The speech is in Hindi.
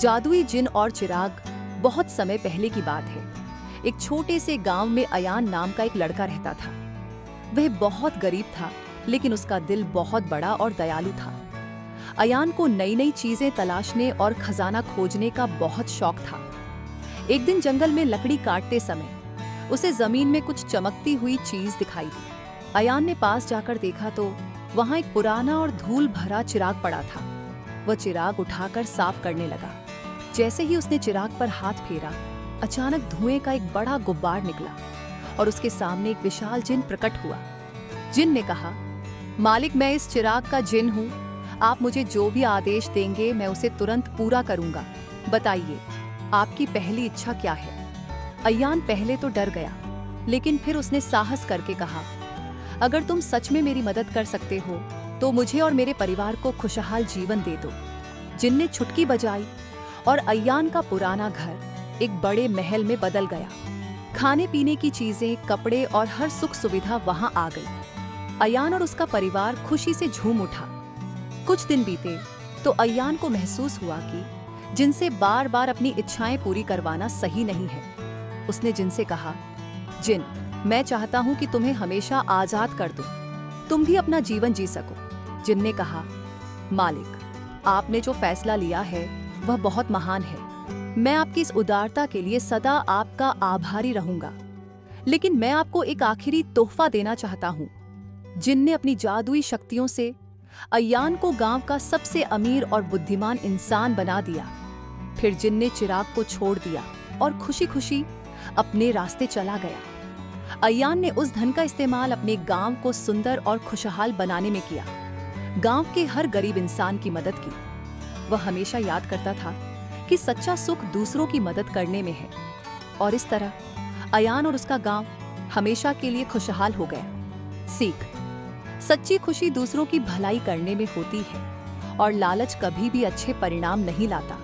जादुई जिन और चिराग। बहुत समय पहले की बात है। एक छोटे से गांव में अयान नाम का एक लड़का रहता था। वह बहुत गरीब था, लेकिन उसका दिल बहुत बड़ा और दयालु था। अयान को नई नई चीजें तलाशने और खजाना खोजने का बहुत शौक था। एक दिन जंगल में लकड़ी काटते समय उसे जमीन में कुछ चमकती हुई चीज दिखाई दी। अयान ने पास जाकर देखा तो वहां एक पुराना और धूल भरा चिराग पड़ा था। वह चिराग उठाकर साफ करने लगा। जैसे ही उसने चिराग पर हाथ फेरा, अचानक धुएं का एक बड़ा गुब्बार निकला और उसके सामने एक विशाल जिन प्रकट हुआ। जिन ने कहा, मालिक, मैं इस चिराग का जिन हूँ। आप मुझे जो भी आदेश देंगे मैं उसे तुरंत पूरा करूंगा। बताइए, आपकी पहली इच्छा क्या है? अयान पहले तो डर गया, लेकिन फिर उसने साहस करके कहा, अगर तुम सच में मेरी मदद कर सकते हो तो मुझे और मेरे परिवार को खुशहाल जीवन दे दो। जिन ने छुटकी बजाई और अयान का पुराना घर एक बड़े महल में बदल गया। खाने पीने की चीजें, कपड़े और हर सुख सुविधा वहां आ गई। अयान और उसका परिवार खुशी से झूम उठा। कुछ दिन बीते तो अयान को महसूस हुआ कि जिनसे बार बार अपनी इच्छाएं पूरी करवाना सही नहीं है। उसने जिनसे कहा, जिन, मैं चाहता हूं कि तुम्हें हमेशा आजाद कर दूं। तुम भी अपना जीवन जी सको। जिन ने कहा, मालिक, आपने जो फैसला लिया है वह बहुत महान है। मैं आपकी इस उदारता के लिए सदा आपका आभारी रहूंगा। लेकिन मैं आपको एक आखिरी तोहफा देना चाहता हूं। जिन ने अपनी जादुई शक्तियों से अयान को गांव का सबसे अमीर और बुद्धिमान इंसान बना दिया। फिर जिन ने चिराग को छोड़ दिया और खुशी खुशी अपने रास्ते चला गया। अयान ने उस धन का इस्तेमाल अपने गांव को सुंदर और खुशहाल बनाने में किया। गांव के हर गरीब इंसान की मदद की। वह हमेशा याद करता था कि सच्चा सुख दूसरों की मदद करने में है। और इस तरह अयान और उसका गांव हमेशा के लिए खुशहाल हो गया। सीख: सच्ची खुशी दूसरों की भलाई करने में होती है और लालच कभी भी अच्छे परिणाम नहीं लाता।